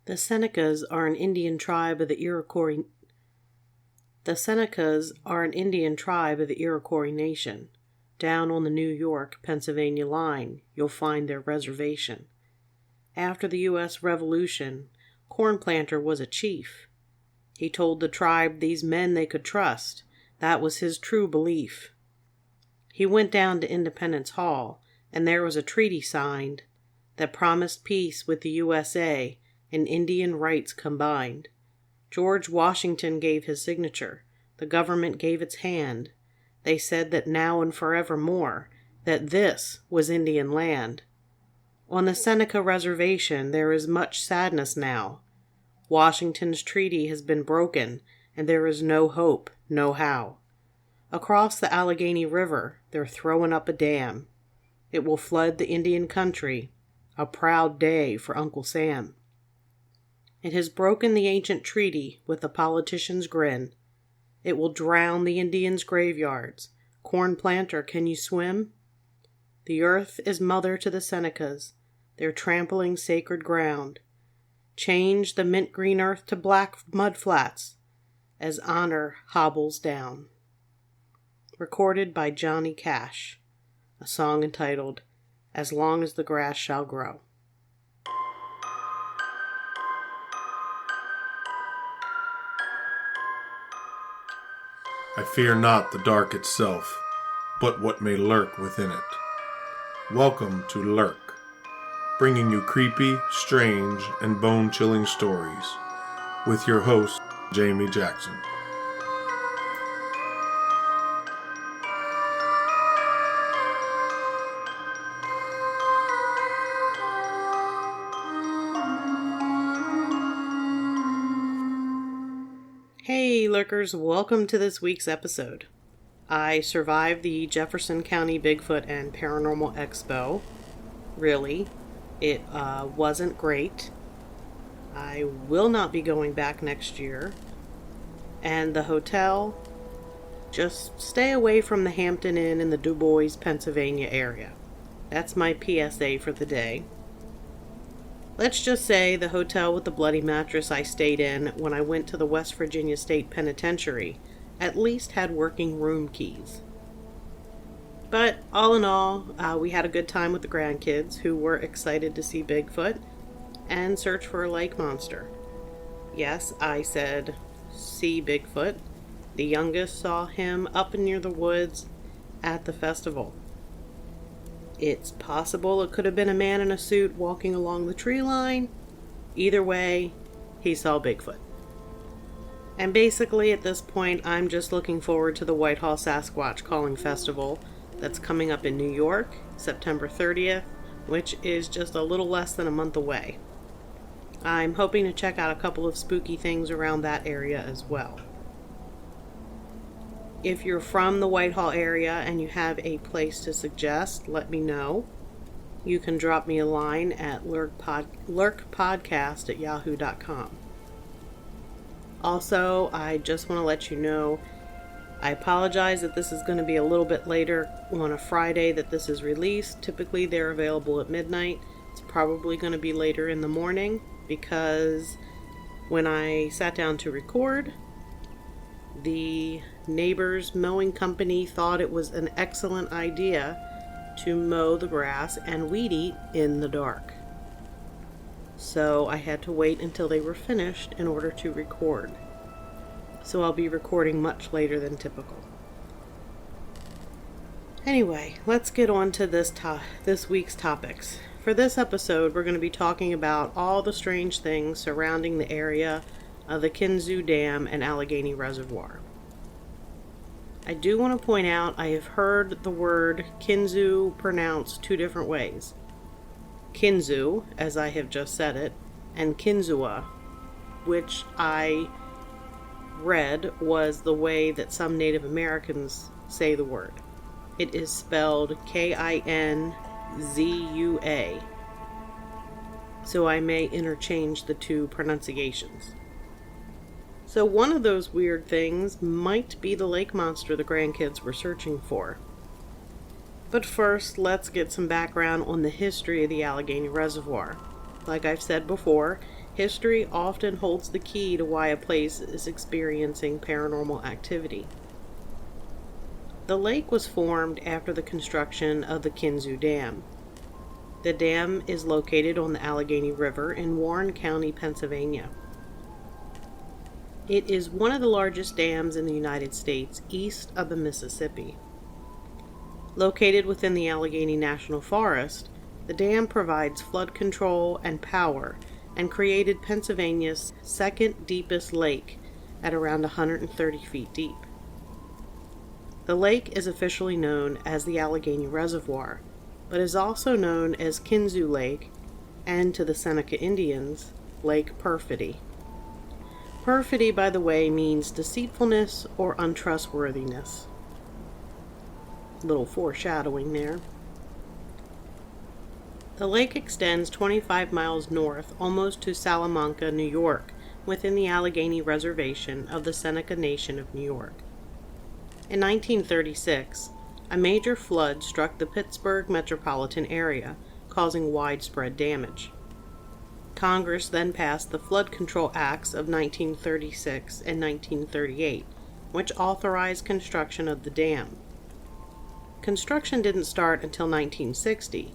The Senecas are an Indian tribe of the Iroquois. The Senecas are an Indian tribe of the Iroquois Nation. Down on the New York-Pennsylvania line, you'll find their reservation. After the U.S. Revolution, Cornplanter was a chief. He told the tribe these men they could trust. That was his true belief. He went down to Independence Hall, and there was a treaty signed that promised peace with the USA and Indian rights combined. George Washington gave his signature. The government gave its hand. They said that now and forevermore, that this was Indian land. On the Seneca Reservation there is much sadness now. Washington's treaty has been broken, and there is no hope, no how. Across the Allegheny River, they're throwing up a dam. It will flood the Indian country, a proud day for Uncle Sam. It has broken the ancient treaty with a politician's grin. It will drown the Indians' graveyards. Cornplanter, can you swim? The earth is mother to the Senecas. They're trampling sacred ground. Change the mint green earth to black mud flats as honor hobbles down. Recorded by Johnny Cash. A song entitled, As Long as the Grass Shall Grow. I fear not the dark itself, but what may lurk within it. Welcome to Lurk, bringing you creepy, strange, and bone-chilling stories, with your host, Jamie Jackson. Hey Lurkers, welcome to this week's episode. I survived the Jefferson County Bigfoot and Paranormal Expo. Really, it wasn't great. I will not be going back next year. And the hotel, just stay away from the Hampton Inn in the Du Bois, Pennsylvania area. That's my PSA for the day. Let's just say the hotel with the bloody mattress I stayed in when I went to the West Virginia State Penitentiary at least had working room keys. But all in all, we had a good time with the grandkids who were excited to see Bigfoot and search for a lake monster. Yes, I said, see Bigfoot. The youngest saw him up near the woods at the festival. It's possible it could have been a man in a suit walking along the tree line. Either way, he saw Bigfoot. And basically at this point, I'm just looking forward to the Whitehall Sasquatch Calling Festival that's coming up in New York, September 30th, which is just a little less than a month away. I'm hoping to check out a couple of spooky things around that area as well. If you're from the Whitehall area and you have a place to suggest, let me know. You can drop me a line at lurkpodcast@yahoo.com. Also, I just want to let you know, I apologize that this is going to be a little bit later on a Friday that this is released. Typically they're available at midnight. It's probably going to be later in the morning because when I sat down to record, the neighbor's mowing company thought it was an excellent idea to mow the grass and weed eat in the dark. So I had to wait until they were finished in order to record. So I'll be recording much later than typical. Anyway, let's get on to this week's topics. For this episode, we're going to be talking about all the strange things surrounding the area of the Kinzua Dam and Allegheny Reservoir. I do want to point out I have heard the word Kinzua pronounced two different ways. Kinzua, as I have just said it, and Kinzua, which I read was the way that some Native Americans say the word. It is spelled Kinzua. So I may interchange the two pronunciations. So one of those weird things might be the lake monster the grandkids were searching for. But first, let's get some background on the history of the Allegheny Reservoir. Like I've said before, history often holds the key to why a place is experiencing paranormal activity. The lake was formed after the construction of the Kinzua Dam. The dam is located on the Allegheny River in Warren County, Pennsylvania. It is one of the largest dams in the United States east of the Mississippi. Located within the Allegheny National Forest, the dam provides flood control and power and created Pennsylvania's second deepest lake at around 130 feet deep. The lake is officially known as the Allegheny Reservoir, but is also known as Kinzua Lake and, to the Seneca Indians, Lake Perfidy. Perfidy, by the way, means deceitfulness or untrustworthiness. Little foreshadowing there. The lake extends 25 miles north, almost to Salamanca, New York, within the Allegheny Reservation of the Seneca Nation of New York. In 1936, a major flood struck the Pittsburgh metropolitan area, causing widespread damage. Congress then passed the Flood Control Acts of 1936 and 1938, which authorized construction of the dam. Construction didn't start until 1960,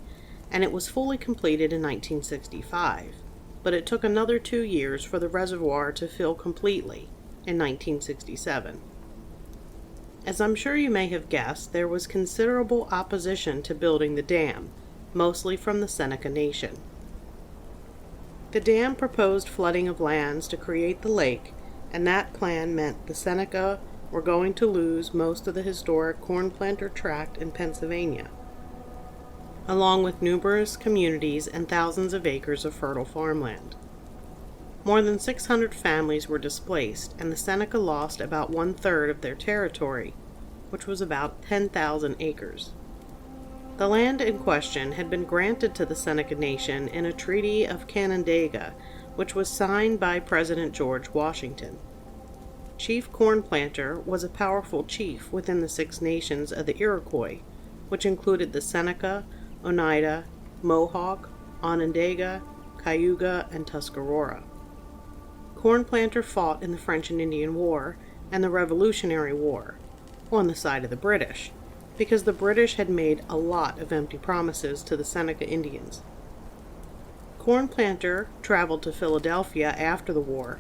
and it was fully completed in 1965, but it took another 2 years for the reservoir to fill completely in 1967. As I'm sure you may have guessed, there was considerable opposition to building the dam, mostly from the Seneca Nation. The dam proposed flooding of lands to create the lake, and that plan meant the Seneca were going to lose most of the historic corn planter tract in Pennsylvania, along with numerous communities and thousands of acres of fertile farmland. More than 600 families were displaced, and the Seneca lost about 1/3 of their territory, which was about 10,000 acres. The land in question had been granted to the Seneca Nation in a Treaty of Canandaigua, which was signed by President George Washington. Chief Corn Planter was a powerful chief within the Six Nations of the Iroquois, which included the Seneca, Oneida, Mohawk, Onondaga, Cayuga, and Tuscarora. Corn Planter fought in the French and Indian War and the Revolutionary War, on the side of the British, because the British had made a lot of empty promises to the Seneca Indians. Corn Planter traveled to Philadelphia after the war,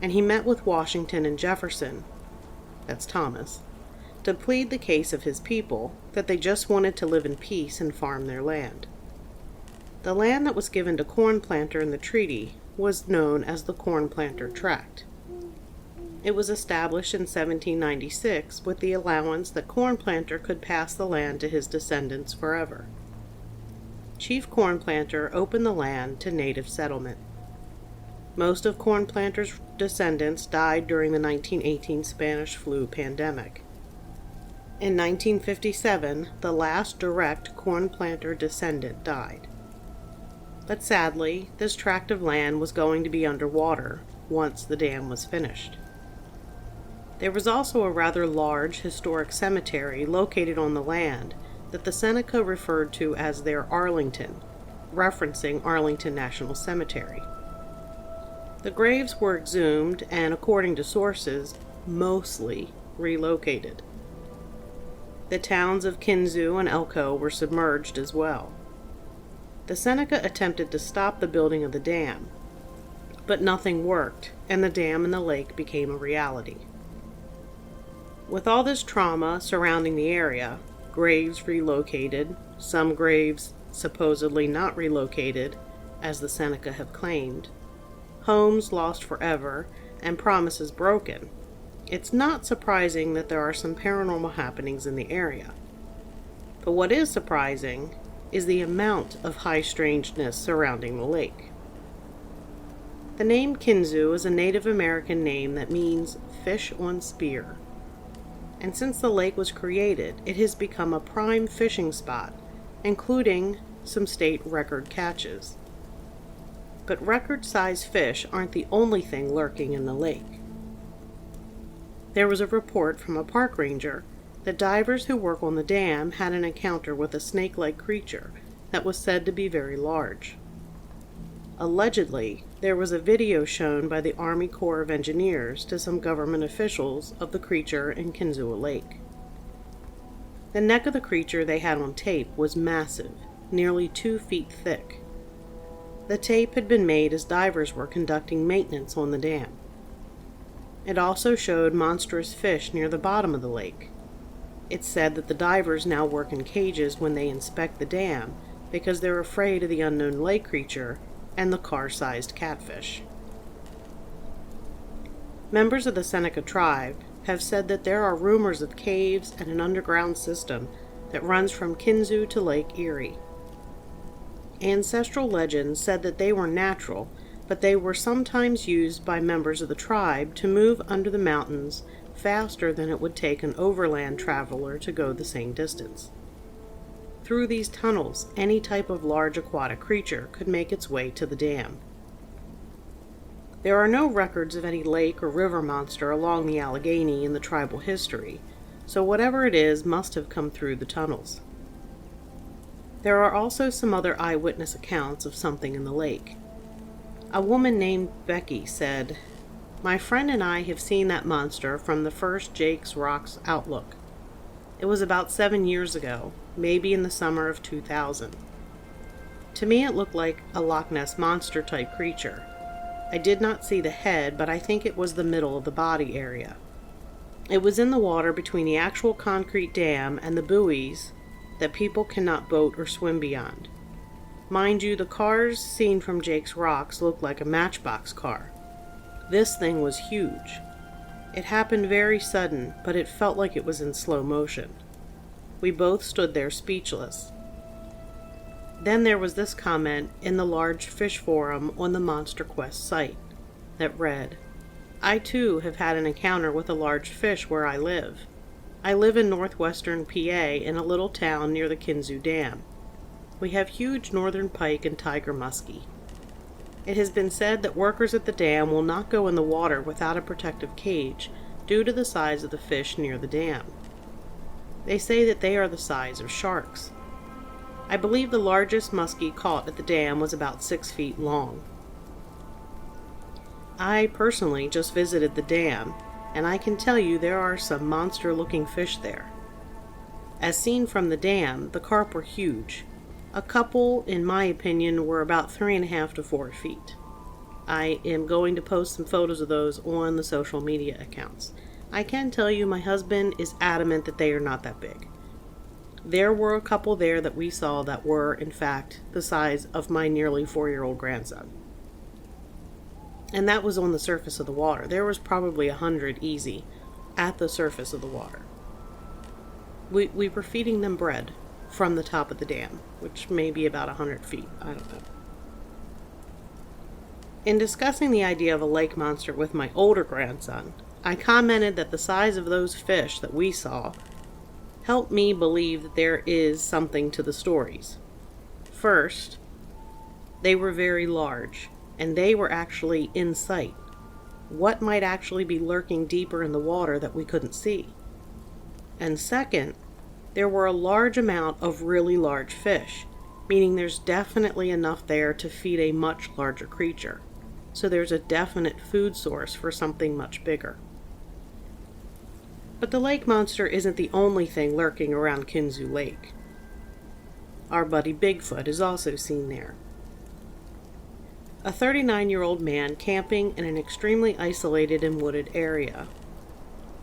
and he met with Washington and Jefferson, that's Thomas, to plead the case of his people, that they just wanted to live in peace and farm their land. The land that was given to Corn Planter in the treaty was known as the Corn Planter Tract. It was established in 1796 with the allowance that Corn Planter could pass the land to his descendants forever. Chief Corn Planter opened the land to native settlement. Most of Corn Planter's descendants died during the 1918 Spanish flu pandemic. In 1957, the last direct Corn Planter descendant died. But sadly, this tract of land was going to be underwater once the dam was finished. There was also a rather large historic cemetery located on the land that the Seneca referred to as their Arlington, referencing Arlington National Cemetery. The graves were exhumed and, according to sources, mostly relocated. The towns of Kinzua and Elko were submerged as well. The Seneca attempted to stop the building of the dam, but nothing worked, and the dam and the lake became a reality. With all this trauma surrounding the area, graves relocated, some graves supposedly not relocated, as the Seneca have claimed, homes lost forever, and promises broken, it's not surprising that there are some paranormal happenings in the area. But what is surprising is the amount of high strangeness surrounding the lake. The name Kinzua is a Native American name that means fish on spear. And since the lake was created, it has become a prime fishing spot, including some state record catches. But record-sized fish aren't the only thing lurking in the lake. There was a report from a park ranger that divers who work on the dam had an encounter with a snake-like creature that was said to be very large. Allegedly, there was a video shown by the Army Corps of Engineers to some government officials of the creature in Kinzua Lake. The neck of the creature they had on tape was massive, nearly 2 feet thick. The tape had been made as divers were conducting maintenance on the dam. It also showed monstrous fish near the bottom of the lake. It's said that the divers now work in cages when they inspect the dam because they're afraid of the unknown lake creature and the car-sized catfish. Members of the Seneca tribe have said that there are rumors of caves and an underground system that runs from Kinzua to Lake Erie. Ancestral legends said that they were natural, but they were sometimes used by members of the tribe to move under the mountains faster than it would take an overland traveler to go the same distance. Through these tunnels, any type of large aquatic creature could make its way to the dam. There are no records of any lake or river monster along the Allegheny in the tribal history, so whatever it is must have come through the tunnels. There are also some other eyewitness accounts of something in the lake. A woman named Becky said, "My friend and I have seen that monster from the first Jake's Rocks outlook. It was about 7 years ago, maybe in the summer of 2000. To me it looked like a Loch Ness Monster type creature. I did not see the head, but I think it was the middle of the body area. It was in the water between the actual concrete dam and the buoys that people cannot boat or swim beyond. Mind you, the cars seen from Jake's Rocks looked like a matchbox car. This thing was huge. It happened very sudden, but it felt like it was in slow motion. We both stood there speechless." Then there was this comment in the large fish forum on the Monster Quest site that read, "I too have had an encounter with a large fish where I live. I live in northwestern PA in a little town near the Kinzua Dam. We have huge northern pike and tiger muskie. It has been said that workers at the dam will not go in the water without a protective cage due to the size of the fish near the dam. They say that they are the size of sharks. I believe the largest muskie caught at the dam was about 6 feet long. I personally just visited the dam, and I can tell you there are some monster-looking fish there. As seen from the dam, the carp were huge. A couple, in my opinion, were about 3.5 to 4 feet. I am going to post some photos of those on the social media accounts. I can tell you my husband is adamant that they are not that big. There were a couple there that we saw that were, in fact, the size of my nearly 4-year-old grandson. And that was on the surface of the water. There was probably 100 easy at the surface of the water. We were feeding them bread from the top of the dam, which may be about 100 feet. I don't know. In discussing the idea of a lake monster with my older grandson, I commented that the size of those fish that we saw helped me believe that there is something to the stories. First, they were very large, and they were actually in sight. What might actually be lurking deeper in the water that we couldn't see? And second, there were a large amount of really large fish, meaning there's definitely enough there to feed a much larger creature. So there's a definite food source for something much bigger. But the lake monster isn't the only thing lurking around Kinzua Lake. Our buddy Bigfoot is also seen there. A 39-year-old man camping in an extremely isolated and wooded area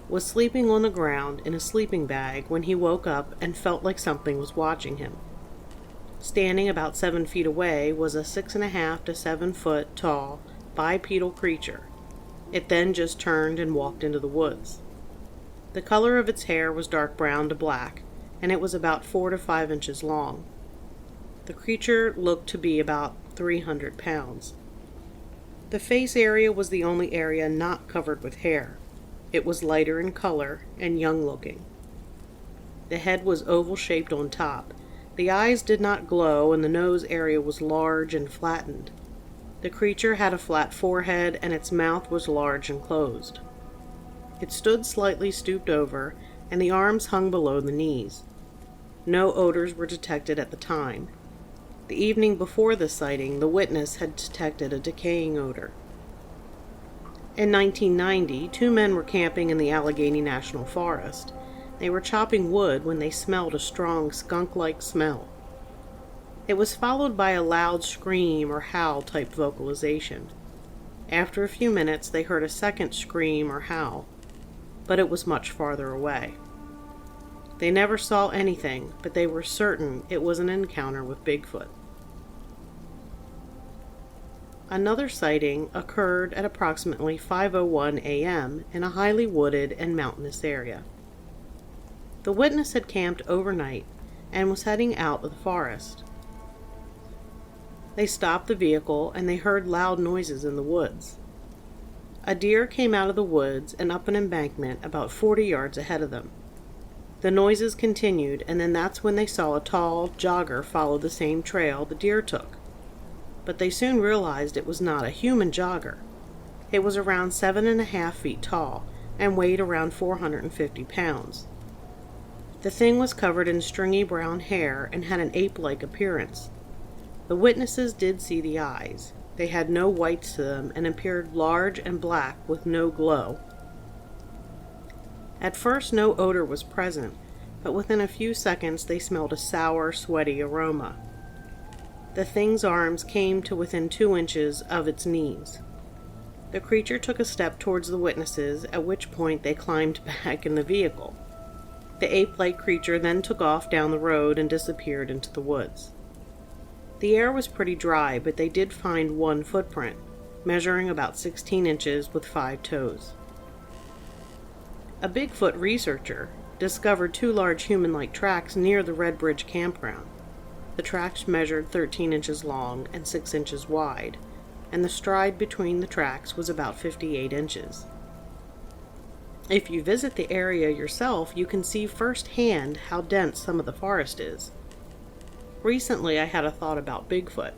was sleeping on the ground in a sleeping bag when he woke up and felt like something was watching him. Standing about 7 feet away was a 6.5 to 7 foot tall bipedal creature. It then just turned and walked into the woods. The color of its hair was dark brown to black, and it was about 4 to 5 inches long. The creature looked to be about 300 pounds. The face area was the only area not covered with hair. It was lighter in color and young-looking. The head was oval-shaped on top. The eyes did not glow, and the nose area was large and flattened. The creature had a flat forehead, and its mouth was large and closed. It stood slightly stooped over, and the arms hung below the knees. No odors were detected at the time. The evening before the sighting, the witness had detected a decaying odor. In 1990, 2 men were camping in the Allegheny National Forest. They were chopping wood when they smelled a strong skunk-like smell. It was followed by a loud scream or howl-type vocalization. After a few minutes, they heard a second scream or howl, but it was much farther away. They never saw anything, but they were certain it was an encounter with Bigfoot. Another sighting occurred at approximately 5:01 a.m. in a highly wooded and mountainous area. The witness had camped overnight and was heading out of the forest. They stopped the vehicle and they heard loud noises in the woods. A deer came out of the woods and up an embankment about 40 yards ahead of them. The noises continued, and then that's when they saw a tall jogger follow the same trail the deer took. But they soon realized it was not a human jogger. It was around 7.5 feet tall and weighed around 450 pounds. The thing was covered in stringy brown hair and had an ape-like appearance. The witnesses did see the eyes. They had no whites to them and appeared large and black with no glow. At first, no odor was present, but within a few seconds they smelled a sour, sweaty aroma. The thing's arms came to within 2 inches of its knees. The creature took a step towards the witnesses, at which point they climbed back in the vehicle. The ape-like creature then took off down the road and disappeared into the woods. The air was pretty dry, but they did find one footprint, measuring about 16 inches with 5 toes. A Bigfoot researcher discovered 2 large human-like tracks near the Red Bridge campground. The tracks measured 13 inches long and 6 inches wide, and the stride between the tracks was about 58 inches. If you visit the area yourself, you can see firsthand how dense some of the forest is. Recently, I had a thought about Bigfoot.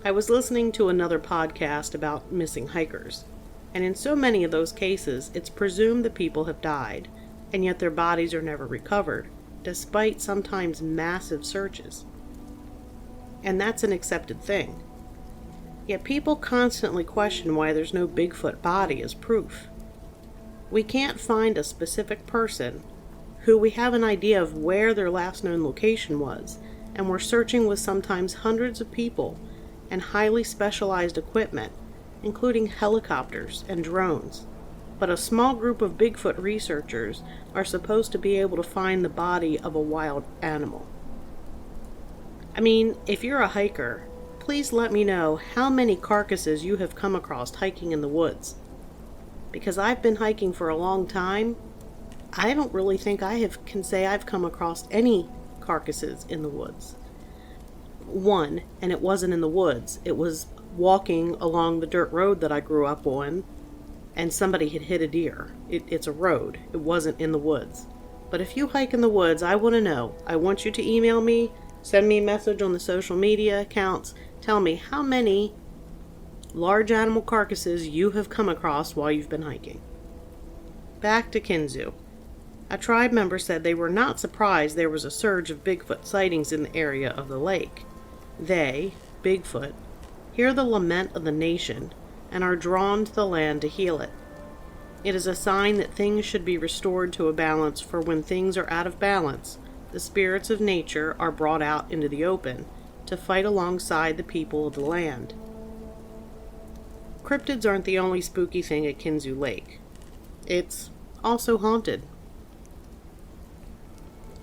I was listening to another podcast about missing hikers, and in so many of those cases, it's presumed that people have died, and yet their bodies are never recovered, despite sometimes massive searches. And that's an accepted thing. Yet people constantly question why there's no Bigfoot body as proof. We can't find a specific person who we have an idea of where their last known location was, and we're searching with sometimes hundreds of people and highly specialized equipment, including helicopters and drones. But a small group of Bigfoot researchers are supposed to be able to find the body of a wild animal. I mean, if you're a hiker, please let me know how many carcasses you have come across hiking in the woods. Because I've been hiking for a long time, I don't really think can say I've come across any carcasses in the woods. One, and it wasn't in the woods. It was walking along the dirt road that I grew up on, and somebody had hit a deer. It's a road. It wasn't in the woods. But if you hike in the woods, I want to know. I want you to email me, send me a message on the social media accounts, tell me how many large animal carcasses you have come across while you've been hiking. Back to Kinzua. A tribe member said they were not surprised there was a surge of Bigfoot sightings in the area of the lake. They, Bigfoot, hear the lament of the nation and are drawn to the land to heal it. It is a sign that things should be restored to a balance, for when things are out of balance, the spirits of nature are brought out into the open to fight alongside the people of the land. Cryptids aren't the only spooky thing at Kinzua Lake. It's also haunted.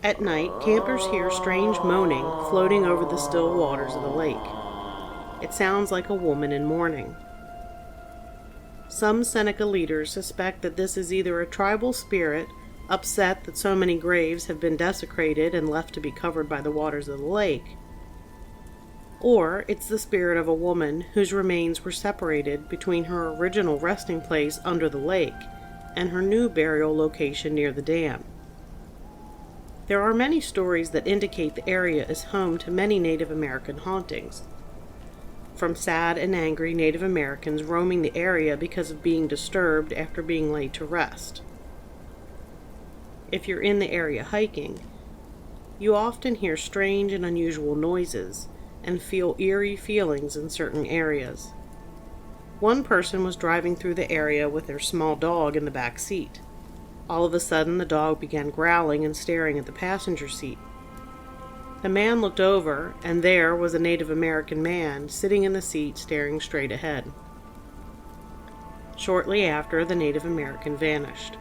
At night, campers hear strange moaning floating over the still waters of the lake. It sounds like a woman in mourning. Some Seneca leaders suspect that this is either a tribal spirit upset that so many graves have been desecrated and left to be covered by the waters of the lake, or it's the spirit of a woman whose remains were separated between her original resting place under the lake and her new burial location near the dam. There are many stories that indicate the area is home to many Native American hauntings, from sad and angry Native Americans roaming the area because of being disturbed after being laid to rest. If you're in the area hiking, you often hear strange and unusual noises, and feel eerie feelings in certain areas. One person was driving through the area with their small dog in the back seat. All of a sudden, the dog began growling and staring at the passenger seat. The man looked over, and there was a Native American man sitting in the seat staring straight ahead. Shortly after, the Native American vanished.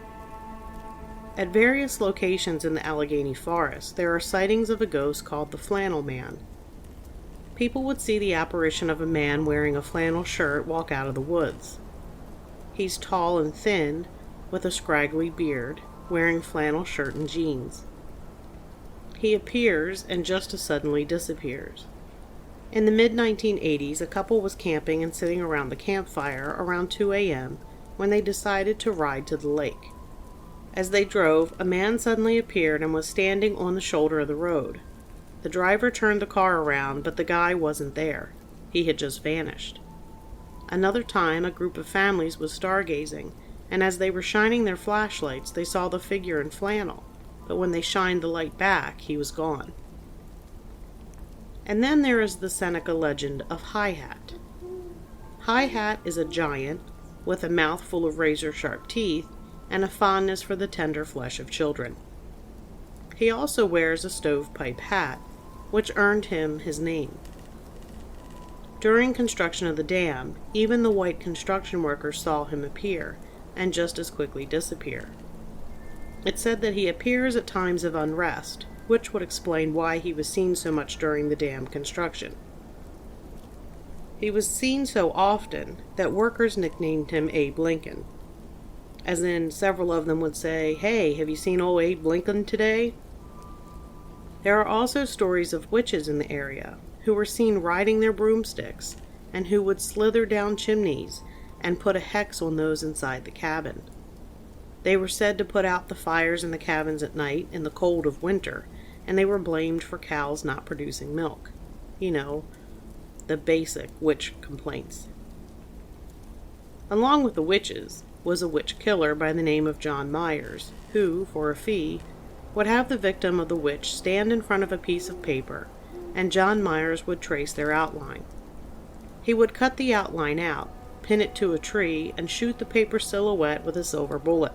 At various locations in the Allegheny forest, there are sightings of a ghost called the Flannel Man. People would see the apparition of a man wearing a flannel shirt walk out of the woods. He's tall and thin, with a scraggly beard, wearing flannel shirt and jeans. He appears and just as suddenly disappears. In the mid-1980s, a couple was camping and sitting around the campfire around 2 a.m. when they decided to ride to the lake. As they drove, a man suddenly appeared and was standing on the shoulder of the road. The driver turned the car around, but the guy wasn't there. He had just vanished. Another time, a group of families was stargazing, and as they were shining their flashlights, they saw the figure in flannel, but when they shined the light back, he was gone. And then there is the Seneca legend of High Hat. High Hat is a giant with a mouth full of razor-sharp teeth and a fondness for the tender flesh of children. He also wears a stovepipe hat, which earned him his name. During construction of the dam, even the white construction workers saw him appear and just as quickly disappear. It's said that he appears at times of unrest, which would explain why he was seen so much during the dam construction. He was seen so often that workers nicknamed him Abe Lincoln, as in several of them would say, "Hey, have you seen old Abe Lincoln today?" There are also stories of witches in the area who were seen riding their broomsticks and who would slither down chimneys and put a hex on those inside the cabin. They were said to put out the fires in the cabins at night in the cold of winter, and they were blamed for cows not producing milk. You know, the basic witch complaints. Along with the witches was a witch killer by the name of John Myers, who, for a fee, would have the victim of the witch stand in front of a piece of paper, and John Myers would trace their outline. He would cut the outline out, pin it to a tree, and shoot the paper silhouette with a silver bullet.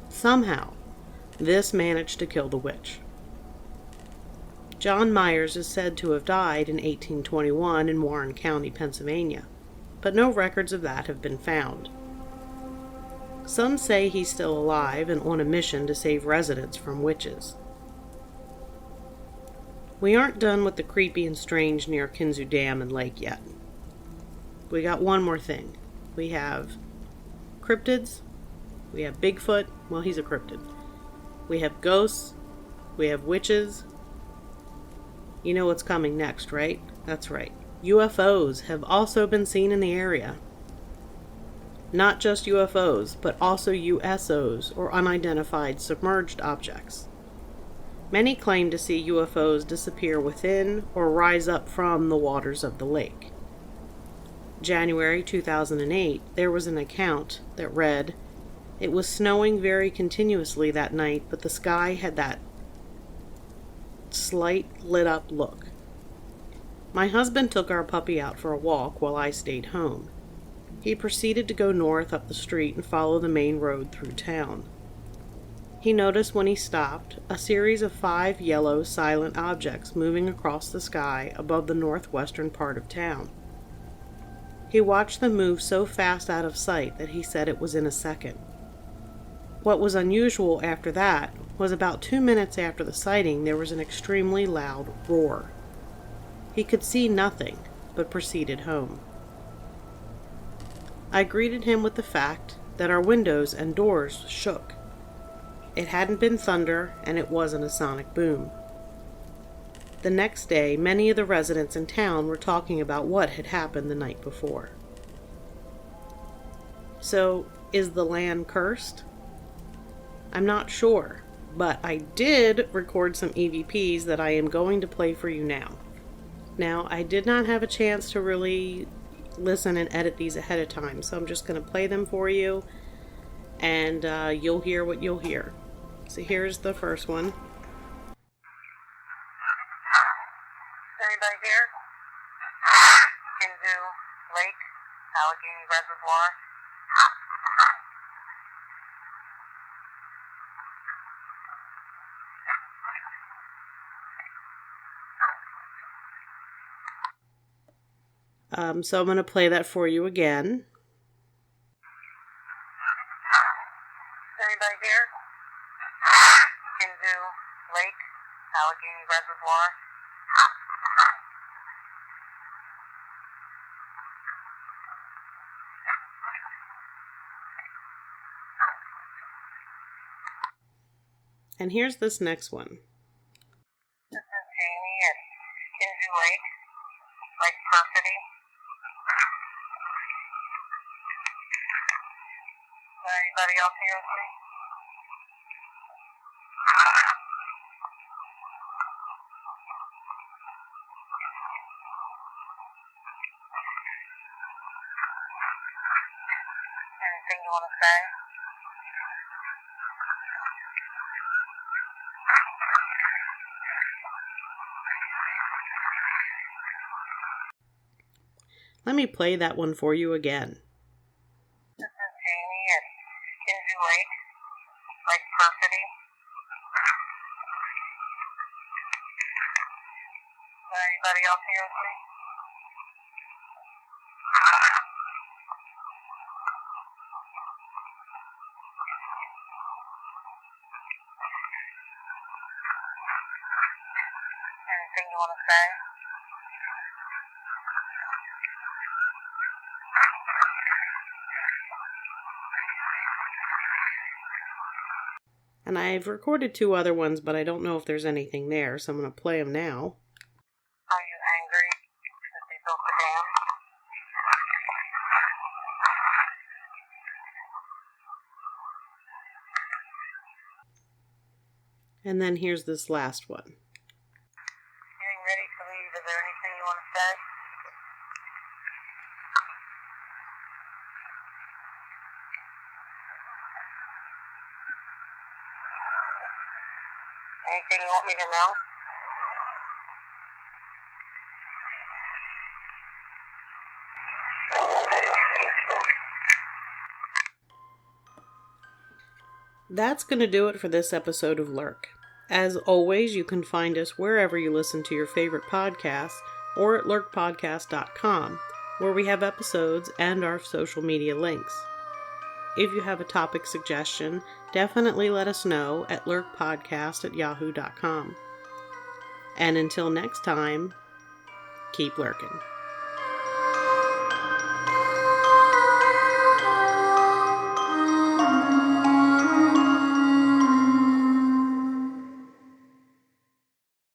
Somehow, this managed to kill the witch. John Myers is said to have died in 1821 in Warren County, Pennsylvania, but no records of that have been found. Some say he's still alive and on a mission to save residents from witches. We aren't done with the creepy and strange near Kinzua Dam and Lake yet. We got one more thing. We have cryptids, we have Bigfoot, well, he's a cryptid. We have ghosts, we have witches. You know what's coming next, right? That's right. UFOs have also been seen in the area. Not just UFOs, but also USOs, or unidentified submerged objects. Many claim to see UFOs disappear within or rise up from the waters of the lake. January 2008, there was an account that read, "It was snowing very continuously that night, but the sky had that slight lit up look. My husband took our puppy out for a walk while I stayed home. He proceeded to go north up the street and follow the main road through town. He noticed when he stopped a series of 5 yellow silent objects moving across the sky above the northwestern part of town. He watched them move so fast out of sight that he said it was in a second. What was unusual after that was about 2 minutes after the sighting there was an extremely loud roar. He could see nothing, but proceeded home. I greeted him with the fact that our windows and doors shook. It hadn't been thunder, and it wasn't a sonic boom. The next day, many of the residents in town were talking about what had happened the night before." So, is the land cursed? I'm not sure, but I did record some EVPs that I am going to play for you now. Now, I did not have a chance to really listen and edit these ahead of time, so I'm just going to play them for you, and you'll hear what you'll hear. So here's the first one. Anybody here? Reservoir. So I'm going to play that for you again. Anybody here? Kinzua Lake, Allegheny Reservoir. And here's this next one. This is Jamie at Kinzua Lake, Lake Perfidy. Anybody else here with me? Anything you want to say? Let me play that one for you again. This is Jamie at Kinzua Lake, Lake Perfidy. Anybody else here with me? Anything you want to say? And I've recorded 2 other ones, but I don't know if there's anything there, so I'm going to play them now. Are you angry that they built the dam? And then here's this last one. Getting ready to leave. Is there anything you want to say? Anything you want me to know? That's going to do it for this episode of Lurk. As always, you can find us wherever you listen to your favorite podcasts or at lurkpodcast.com, where we have episodes and our social media links. If you have a topic suggestion, definitely let us know at lurkpodcast@yahoo.com. And until next time, keep lurking.